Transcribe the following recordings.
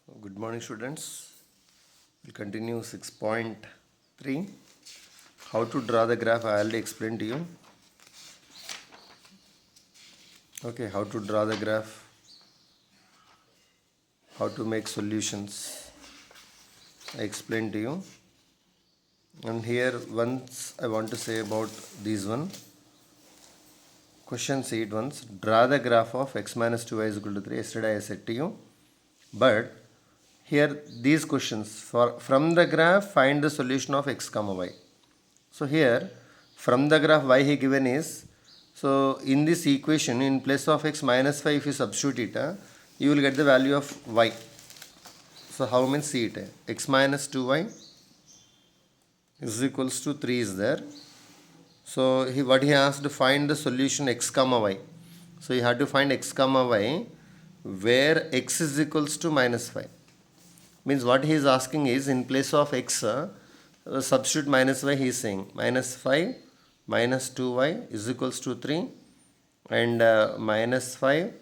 Good morning, students. We'll continue 6.3. How to draw the graph, I already explained to you. Okay, how to draw the graph, how to make solutions, I explained to you. And here, once I want to say about these one. Question see it once. Draw the graph of x minus 2y is equal to 3. Yesterday I said to you. But here these questions, from the graph find the solution of x comma y. So here from the graph y he given is, so in this equation in place of x minus 5 if you substitute it, you will get the value of y. So how means see it, x minus 2y is equals to 3 is there. So what he asked to find the solution x comma y. So you have to find x comma y where x is equals to minus 5. Means what he is asking is in place of x substitute minus y, he is saying minus 5 minus 2y is equals to 3 and minus 5,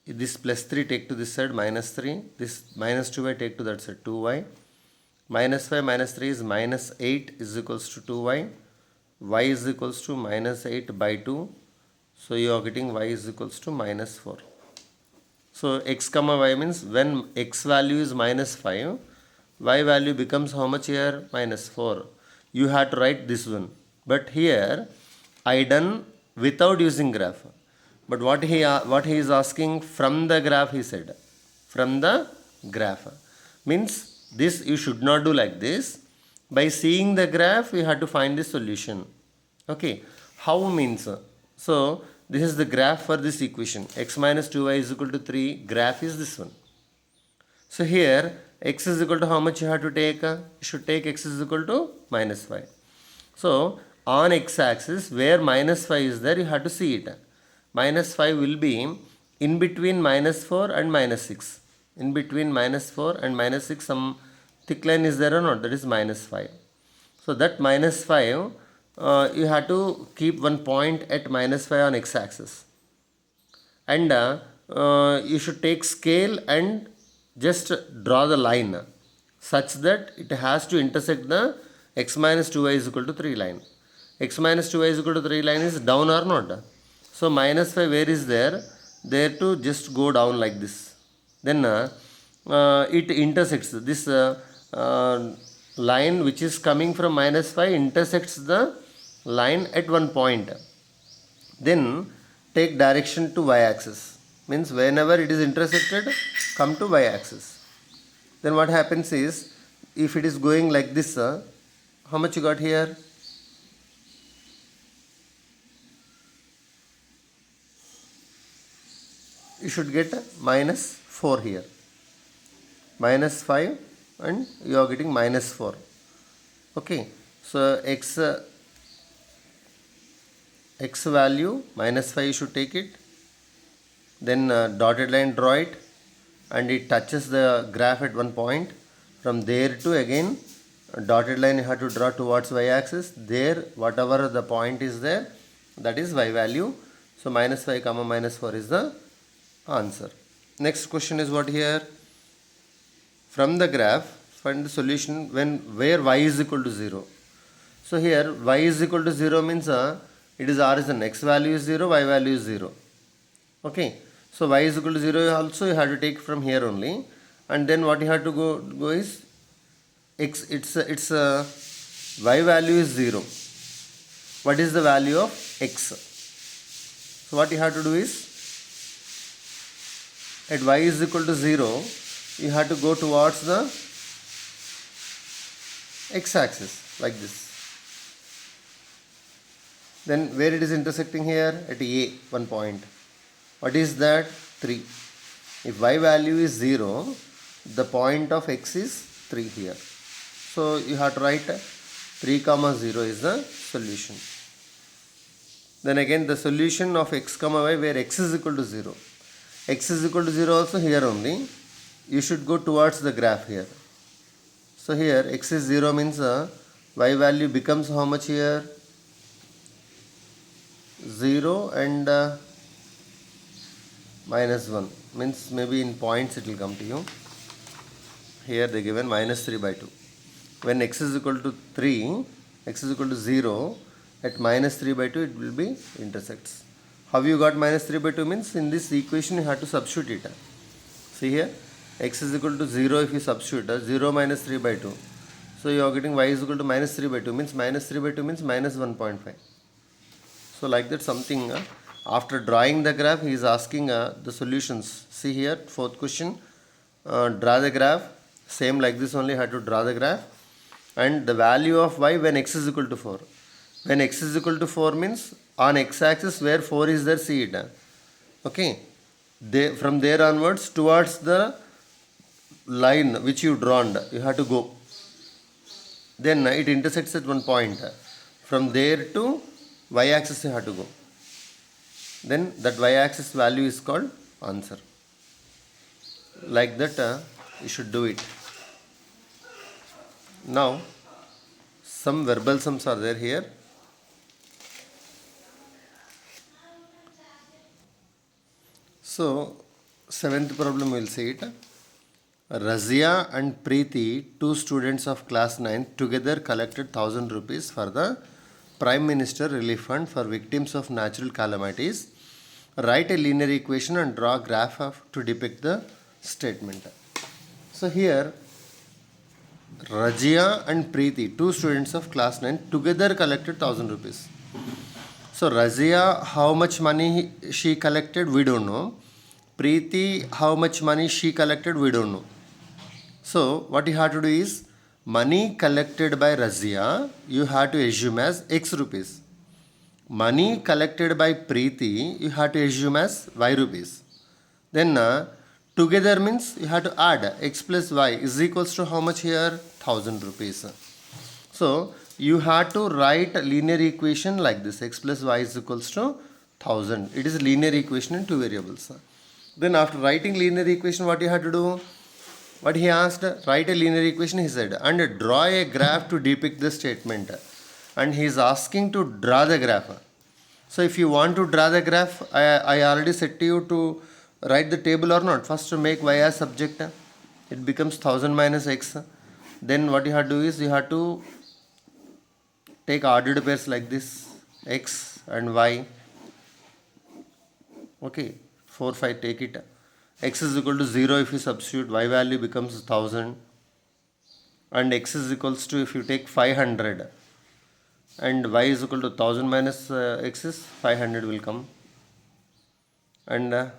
this plus 3 take to this side minus 3, this minus 2y take to that side 2y, minus 5 minus 3 is minus 8 is equals to 2y, y is equals to minus 8 by 2, so you are getting y is equals to minus 4. So x comma y means when x value is minus 5, y value becomes how much here? Minus 4. You have to write this one. But here I done without using graph. But what he is asking from the graph, he said. From the graph. Means this you should not do like this. By seeing the graph, we have to find the solution. Okay. How means? So this is the graph for this equation. X minus 2y is equal to 3. Graph is this one. So here x is equal to how much you have to take? You should take x is equal to minus 5. So on x-axis where minus 5 is there, you have to see it. Minus 5 will be in between minus 4 and minus 6. In between minus 4 and minus 6 some thick line is there or not? That is minus 5. So that minus 5 you have to keep one point at minus 5 on x-axis. And you should take scale and just draw the line such that it has to intersect the x minus 2y is equal to 3 line. X minus 2y is equal to 3 line is down or not? So minus 5 where is there? There to just go down like this. Then it intersects this line which is coming from minus 5 intersects the line at one point. Then take direction to y-axis. Means whenever it is intersected, come to y-axis. Then what happens is, if it is going like this, how much you got here? You should get minus 4 here. Minus 5 and you are getting minus 4. Okay. So x value minus 5 you should take it. Then dotted line draw it and it touches the graph at one point. From there to again dotted line you have to draw towards y-axis. There whatever the point is there, that is y value. So minus 5 comma minus 4 is the answer. Next question is what here? From the graph find the solution where y is equal to 0. So here y is equal to 0 means it is origin, x value is 0, y value is 0. Okay. So y is equal to 0 also you have to take from here only. And then what you have to go is x, it's y value is 0. What is the value of x? So what you have to do is at y is equal to 0, you have to go towards the x-axis like this. Then where it is intersecting here? At a one point. What is that? 3. If y value is 0, the point of x is 3 here. So you have to write 3 comma 0 is the solution. Then again the solution of x comma y where x is equal to 0. X is equal to 0 also here only. You should go towards the graph here. So here x is 0 means y value becomes how much here? 0 and minus 1. means maybe in points it will come to you. Here they given minus 3 by 2. When x is equal to 3, x is equal to 0, at minus 3 by 2 it will be intersects. How you got minus 3 by 2 means in this equation you have to substitute it. See here, x is equal to 0 if you substitute 0 minus 3 by 2. So you are getting y is equal to minus 3 by 2 means minus 3 by 2 means minus 1.5. So like that something after drawing the graph he is asking the solutions. See here, fourth question, draw the graph. Same like this only have to draw the graph and the value of y when x is equal to 4. When x is equal to 4 means on x-axis where 4 is there, see it. Okay. From there onwards towards the line which you drawn, you have to go. Then it intersects at one point. From there to y-axis you have to go. Then that y-axis value is called answer. Like that you should do it. Now some verbal sums are there here. So seventh problem we will see it. Razia and Preeti, two students of class 9, together collected 1000 rupees for the Prime Minister Relief Fund for victims of natural calamities. Write a linear equation and draw a graph to depict the statement. So here Razia and Preeti, two students of class 9, together collected 1000 rupees. So Razia, how much money she collected, we don't know. Preeti, how much money she collected, we don't know. So what you have to do is, money collected by Razia, you have to assume as X rupees. Money collected by Preeti, you have to assume as Y rupees. Then together means you have to add X plus Y is equals to how much here? 1000 rupees. So you have to write a linear equation like this. X plus Y is equals to 1000. It is a linear equation in two variables. Then after writing linear equation, what you have to do? What he asked, write a linear equation, he said, and draw a graph to depict the statement. And he is asking to draw the graph. So if you want to draw the graph, I already said to you to write the table or not. First to make y as subject, it becomes 1000 minus x. Then what you have to do is, you have to take ordered pairs like this, x and y. Okay, 4, 5, take it. X is equal to 0 if you substitute, y value becomes 1000. And x is equals to, if you take 500 and y is equal to 1000 minus x is 500 will come. And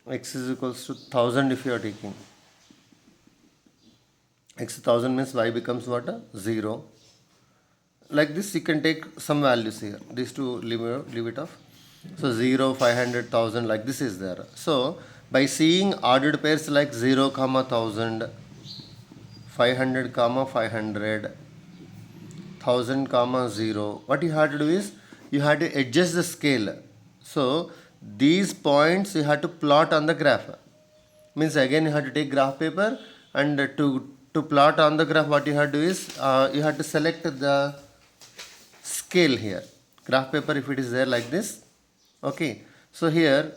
x is equals to 1000 if you are taking. X 1000 means y becomes what? 0. Like this you can take some values here. These two leave it off. So 0, 500, 1000 like this is there. So by seeing ordered pairs like 0, 1000, 500, 500, 1000, 0, what you have to do is, you have to adjust the scale. So these points you have to plot on the graph. Means again you have to take graph paper, and to plot on the graph, what you have to do is, you have to select the scale here. Graph paper, if it is there like this. Okay. So here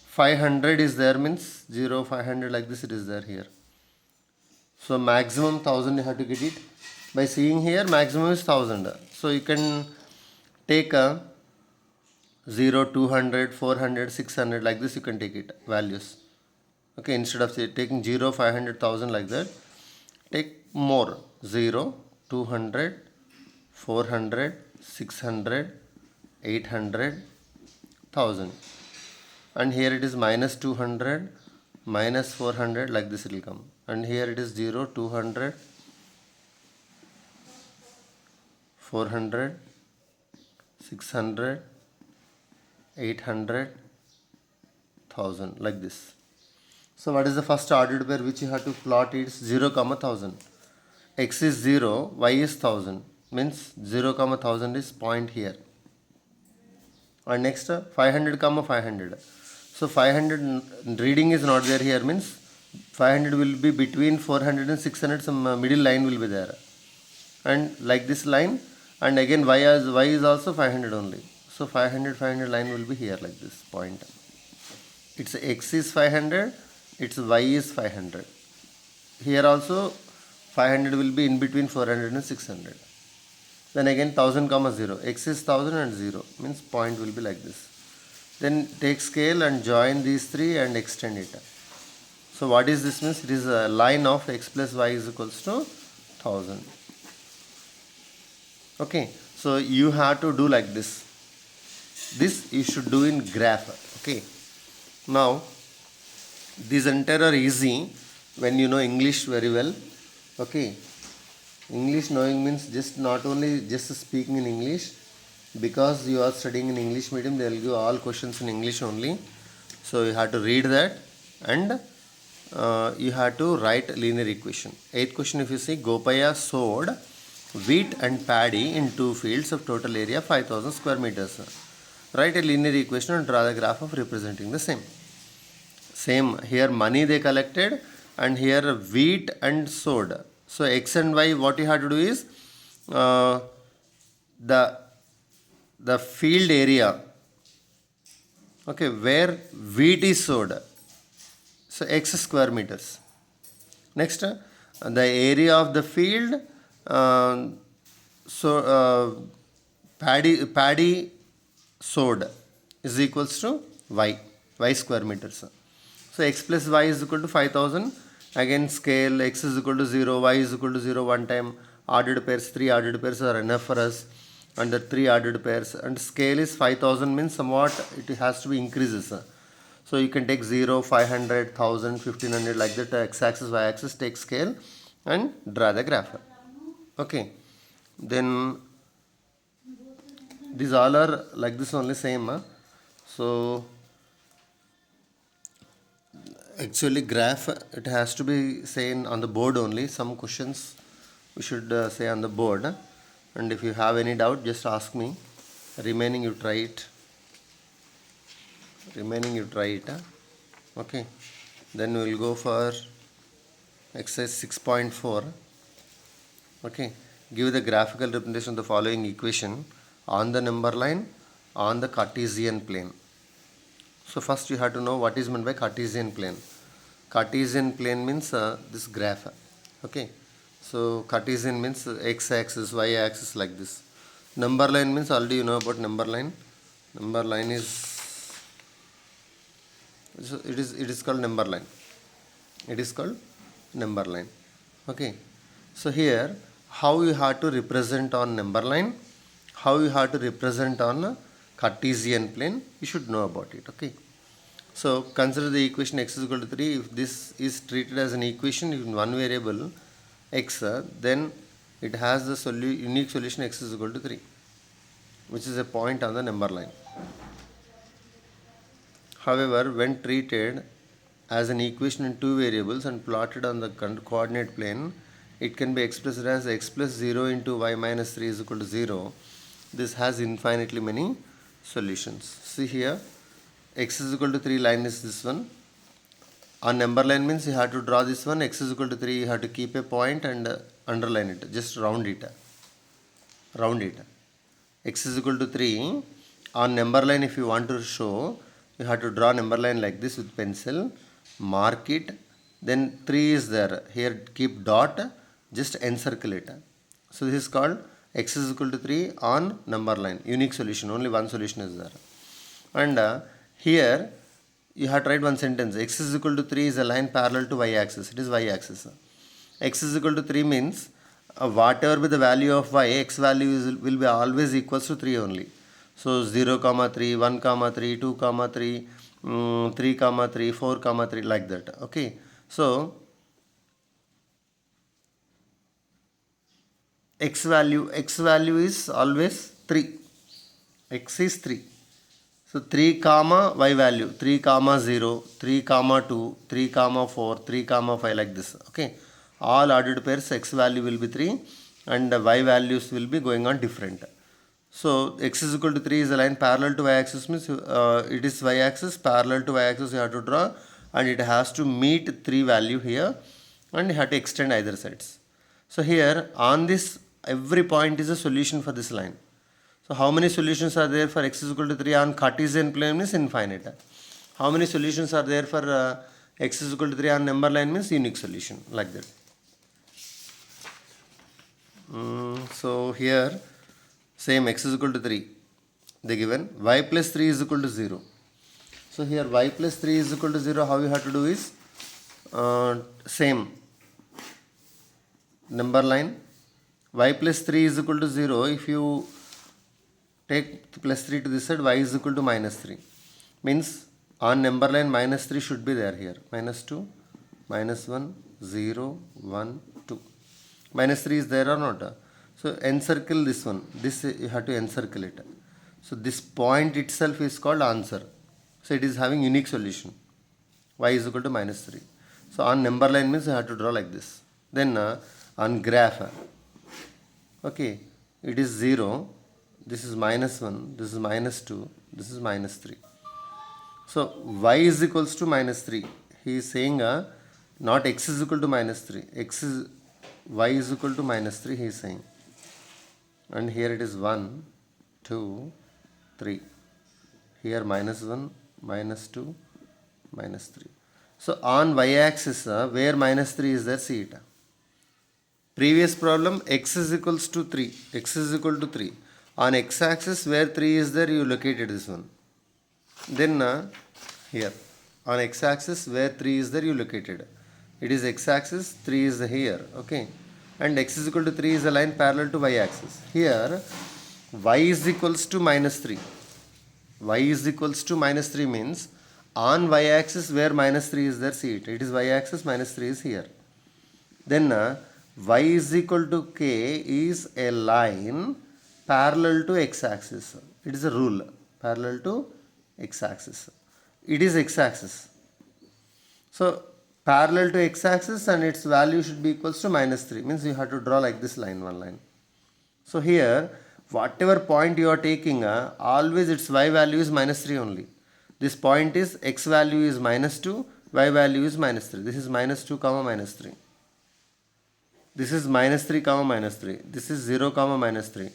500 is there, means 0, 500 like this it is there here. So maximum 1000 you have to get it. By seeing here, maximum is 1000. So you can take a 0, 200, 400, 600 like this you can take it values. Okay, instead of taking 0, 500, 1000 like that, take more. 0, 200, 400, 600, 800, 1000. And here it is minus 200, minus 400 like this it will come. And here it is 0, 200, 400, 600, 800, 1000 like this. So what is the first ordered pair which you have to plot? Is 0, 1000. X is 0, y is 1000. Means 0, 1000 is point here. And next 500, 500. So 500 reading is not there here, means 500 will be between 400 and 600, some middle line will be there. And like this line, and again y is also 500 only. So 500 line will be here like this point. Its x is 500, its y is 500. Here also 500 will be in between 400 and 600. Then again 1000 comma 0. X is 1000 and 0 means point will be like this. Then take scale and join these three and extend it. So what is this means? It is a line of x plus y is equals to 1000. Okay. So you have to do like this. This you should do in graph. Okay. Now these entire are easy when you know English very well. Okay. English knowing means just not only just speaking in English, because you are studying in English medium, they will give all questions in English only. So you have to read that and you have to write linear equation. 8th question, if you see, Gopaya sowed wheat and paddy in 2 fields of total area 5000 square meters. Write a linear equation and draw the graph of representing the same. Same here, money they collected, and here wheat and sowed. So x and y, what you have to do is the field area, okay, where wheat is sowed. So x square meters. Next, the area of the field, paddy sowed is equals to y square meters. So x plus y is equal to 5000. Again scale, x is equal to 0, y is equal to 0 one time. Ordered pairs, 3 ordered pairs are enough for us. Under 3 ordered pairs, and scale is 5000 means somewhat it has to be increases. So you can take 0, 500, 1000, 1500 like that, x axis, y axis, take scale and draw the graph. Okay. Then these all are like this only same. So actually graph, it has to be seen on the board only. Some questions we should say on the board. And if you have any doubt, just ask me. Remaining you try it. Okay. Then we will go for exercise 6.4. Okay. Give the graphical representation of the following equation on the number line on the Cartesian plane. So first you have to know what is meant by Cartesian plane. Cartesian plane means this graph. Okay. So Cartesian means x-axis, y-axis like this. Number line means already you know about number line. Number line is, so it is called number line. It is called number line. Okay. So here how you have to represent on number line, how you have to represent on Cartesian plane, you should know about it. Okay. So consider the equation x is equal to 3. If this is treated as an equation in one variable x, then it has the unique solution x is equal to 3, which is a point on the number line. However, when treated as an equation in 2 variables and plotted on the coordinate plane, it can be expressed as x plus 0 into y minus 3 is equal to 0. This has infinitely many solutions. See here, x is equal to 3 line is this one. On number line means you have to draw this one, x is equal to 3, you have to keep a point and underline it, just round it. X is equal to 3. On number line, if you want to show, you have to draw number line like this with pencil, mark it, then 3 is there, here keep dot, just encircle it. So this is called x is equal to 3 on number line, unique solution, only one solution is there. And here you have to write one sentence, x is equal to 3 is a line parallel to y-axis, it is y-axis. X is equal to 3 means whatever be the value of y, x value will be always equals to 3 only. So 0, 3, 1, 3, 2, 3, 3, 3, 4, 3 like that. Okay. So x value is always 3. X is 3. So 3 comma y value, 3 comma 0, 3 comma 2, 3 comma 4, 3 comma 5 like this. Okay. All ordered pairs x value will be 3 and y values will be going on different. So x is equal to 3 is a line parallel to y-axis means it is y-axis, parallel to y-axis you have to draw, and it has to meet 3 value here and you have to extend either sides. So here on this every point is a solution for this line. So how many solutions are there for x is equal to 3 on Cartesian plane means infinite. How many solutions are there for x is equal to 3 on number line means unique solution, like that. So here same x is equal to 3, they given y plus 3 is equal to 0. So here y plus 3 is equal to 0, how you have to do is same number line, y plus 3 is equal to 0. If you take plus 3 to this side, y is equal to minus 3. Means on number line minus 3 should be there here. Minus 2, minus 1, 0, 1, 2. Minus 3 is there or not? So encircle this one. This you have to encircle it. So this point itself is called answer. So it is having unique solution. Y is equal to minus 3. So on number line means you have to draw like this. Then on graph, okay, it is 0. This is minus 1, this is minus 2, this is minus 3. So y is equals to minus 3. He is saying not x is equal to minus 3. Y is equal to minus 3 he is saying. And here it is 1, 2, 3. Here minus 1, minus 2, minus 3. So on y axis where minus 3 is there, see it. Previous problem x is equals to 3. X is equal to 3. On x axis where 3 is there, you located this one. Then here on x axis where 3 is there, you located. It is x axis, 3 is here, okay. And x is equal to 3 is a line parallel to y axis. Here y is equals to minus 3. Y is equals to minus 3 means on y axis where minus 3 is there, see it. It is y axis, minus 3 is here. Then y is equal to k is a line parallel to x-axis. It is a rule, parallel to x-axis. It is x-axis. So parallel to x-axis and its value should be equals to minus 3. Means you have to draw like this line, one line. So here whatever point you are taking, always its y value is minus 3 only. This point is x value is minus 2, y value is minus 3. This is minus 2 comma minus 3. This is minus 3 comma minus 3. This is 0 comma minus 3.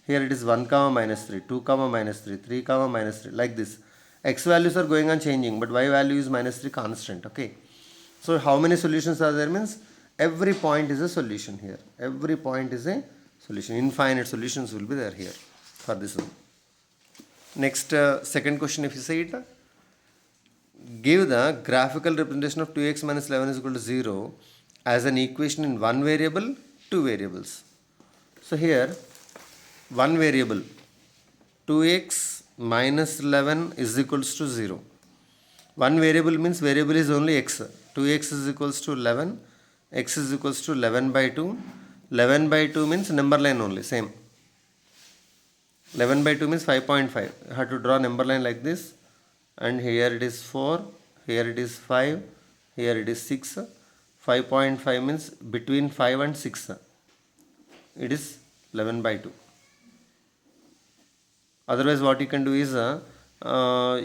Here it is 1 comma minus 3, 2 comma minus 3, 3 comma minus 3, like this. X values are going on changing, but y value is minus 3 constant, okay. So how many solutions are there means every point is a solution here. Every point is a solution. Infinite solutions will be there here for this one. Next second question, if you say it, give the graphical representation of 2x minus 11 is equal to 0 as an equation in one variable, two variables. So here one variable 2x minus 11 is equals to 0. One variable means variable is only x. 2x is equals to 11, x is equals to 11 by 2. 11 by 2 means number line only, same. 11 by 2 means 5.5. You have to draw number line like this. And here it is 4, here it is 5, here it is 6. 5.5 means between 5 and 6. It is 11 by 2. Otherwise what you can do is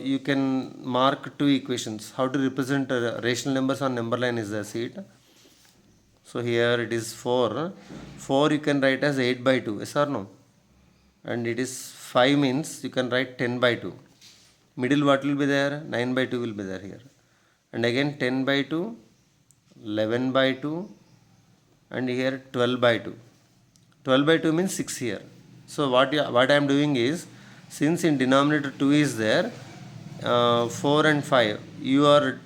you can mark two equations. How to represent rational numbers on number line is there, see it. So here it is 4. 4 you can write as 8 by 2, yes or no? And it is 5 means you can write 10 by 2. Middle what will be there? 9 by 2 will be there here. And again 10 by 2, 11 by 2, and here 12 by 2. 12 by 2 means 6 here. So what I am doing is, since in denominator 2 is there, 4 and 5, you are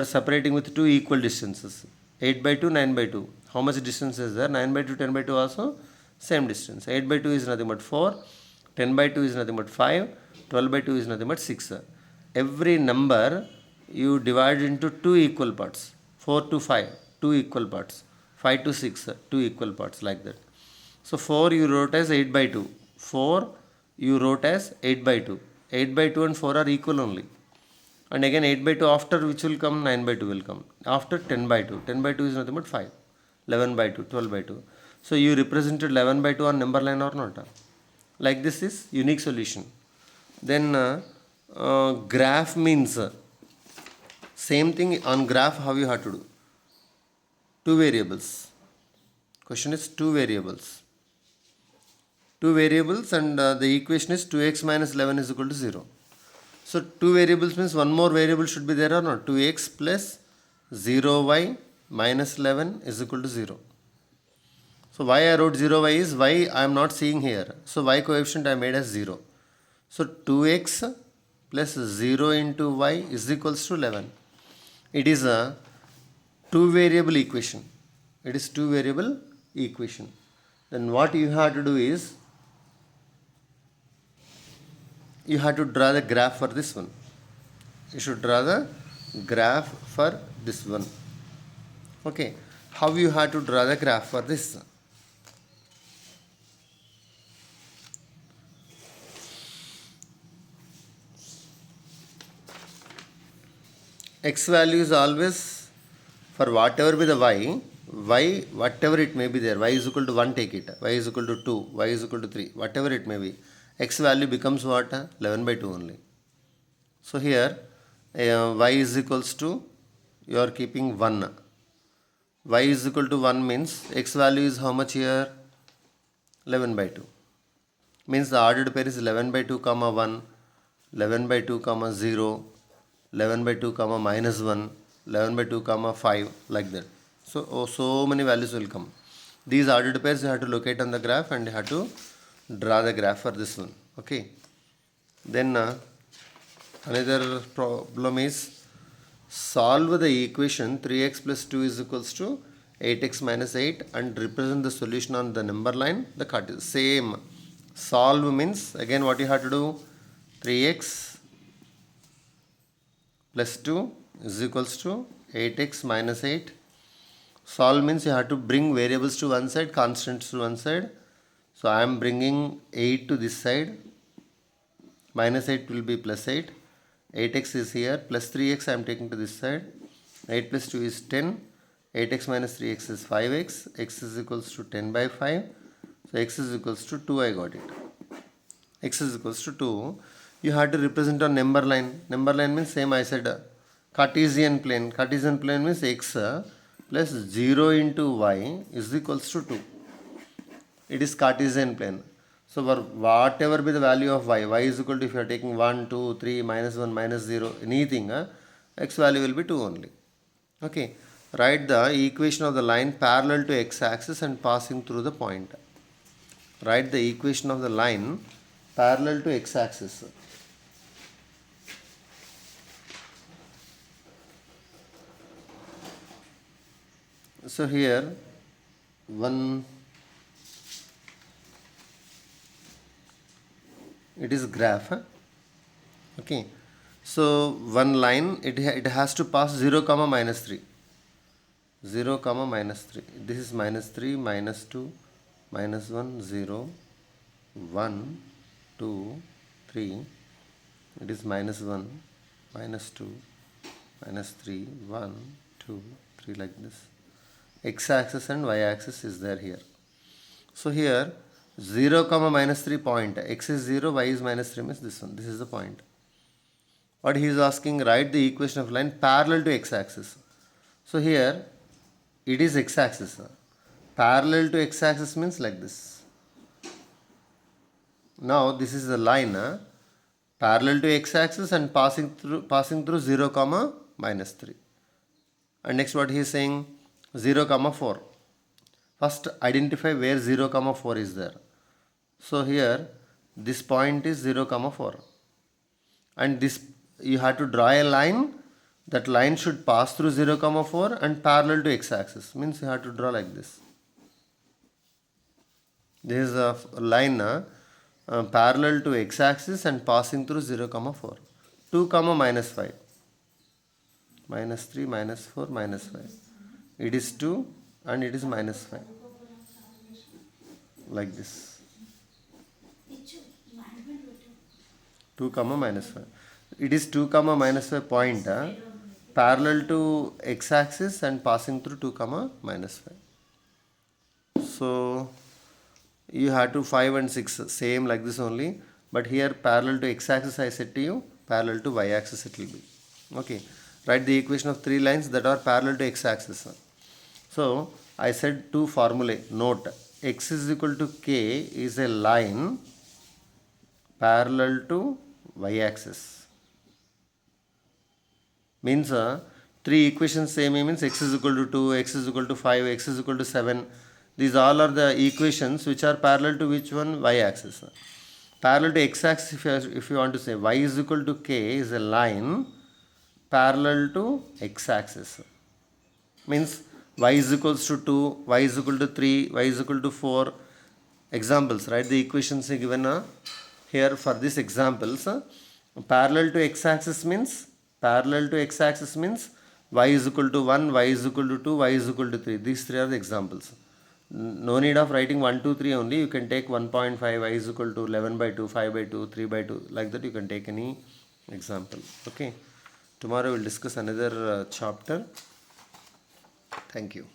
separating with two equal distances. 8 by 2, 9 by 2. How much distance is there? 9 by 2, 10 by 2 also same distance. 8 by 2 is nothing but 4, 10 by 2 is nothing but 5, 12 by 2 is nothing but 6. Every number you divide into two equal parts. 4 to 5, two equal parts. 5 to 6, two equal parts, like that. So 4 you wrote as 8 by 2. 4 you wrote as 8 by 2. 8 by 2 and 4 are equal only. And again 8 by 2 after which will come? 9 by 2 will come. After 10 by 2. 10 by 2 is nothing but 5. 11 by 2, 12 by 2. So you represented 11 by 2 on number line or not? Like this is unique solution. Then graph means same thing on graph. How you have to do? Two variables. Question is two variables. two variables, and the equation is 2x minus 11 is equal to 0. So two variables means one more variable should be there or not? 2x plus 0y minus 11 is equal to 0. So why I wrote 0y is y I am not seeing here. So y coefficient I made as 0. So 2x plus 0 into y is equals to 11. It is a two variable equation. It is two variable equation. Then what you have to do is, you have to draw the graph for this one. You should draw the graph for this one. Okay. How you have to draw the graph for this? X value is always for whatever be the y whatever it may be there, y is equal to 1 take it, y is equal to 2, y is equal to 3, whatever it may be, x value becomes what? 11 by 2 only. So here y is equals to, you are keeping 1. Y is equal to 1 means x value is how much here? 11 by 2. Means the ordered pair is 11 by 2 comma 1, 11 by 2 comma 0, 11 by 2 comma minus 1, 11 by 2 comma 5, like that. So, so many values will come. These ordered pairs you have to locate on the graph and you have to draw the graph for this one. Okay. Then another problem is, solve the equation 3x plus 2 is equals to 8x minus 8 and represent the solution on the number line. The Cartesian. Same. Solve means, again what you have to do, 3x plus 2 is equals to 8x minus 8. Solve means you have to bring variables to one side, constants to one side. So I am bringing 8 to this side. Minus 8 will be plus 8. 8x is here. Plus 3x I am taking to this side. 8 plus 2 is 10. 8x minus 3x is 5x. X is equals to 10 by 5. So x is equals to 2. I got it. X is equals to 2. You have to represent on number line. Number line means same I said Cartesian plane. Cartesian plane means x plus 0 into y is equals to 2. It is Cartesian plane. So for whatever be the value of y is equal to, if you are taking 1, 2, 3, minus 1, minus 0, anything, x value will be 2 only. Okay. Write the equation of the line parallel to x-axis and passing through the point. Write the equation of the line parallel to x-axis. So here one, it is graph. Okay. So one line, it has to pass 0 comma minus 3. 0 comma minus 3. This is minus 3, minus 2, minus 1, 0, 1, 2, 3. It is minus 1, minus 2, minus 3, 1, 2, 3, like this. X-axis and y-axis is there here. So here 0 comma minus 3 point, x is 0, y is minus 3 means this one. This is the point. What he is asking, write the equation of line parallel to x-axis. So here it is x-axis. Parallel to x-axis means like this. Now this is the line parallel to x-axis and passing through 0 comma minus 3. And next what he is saying, 0 comma 4. First identify where 0 comma 4 is there. So here this point is 0 comma 4. And this you have to draw a line. That line should pass through 0 comma 4 and parallel to x-axis. Means you have to draw like this. This is a line parallel to x-axis and passing through 0 comma 4. 2 comma minus 5. Minus 3, minus 4, minus 5. It is 2 and it is minus 5. Like this. 2 comma minus 5. It is 2 comma minus 5 point parallel to x-axis and passing through 2 comma minus 5. So you have to 5 and 6 same like this only, but here parallel to x-axis I said to you, parallel to y-axis it will be. Okay. Write the equation of 3 lines that are parallel to x-axis. So I said 2 formulae. Note x is equal to k is a line parallel to y-axis. Means three equations same means x is equal to 2, x is equal to 5, x is equal to 7. These all are the equations which are parallel to which one? Y-axis. Parallel to x-axis, if you want to say y is equal to k is a line parallel to x-axis. Means y is equals to 2, y is equal to 3, y is equal to 4. Examples, right? The equations are given here for these examples. Parallel to x-axis means y is equal to 1, y is equal to 2, y is equal to 3. These three are the examples. No need of writing 1, 2, 3 only. You can take 1.5, y is equal to 11 by 2, 5 by 2, 3 by 2. Like that you can take any example. Okay. Tomorrow we will discuss another chapter. Thank you.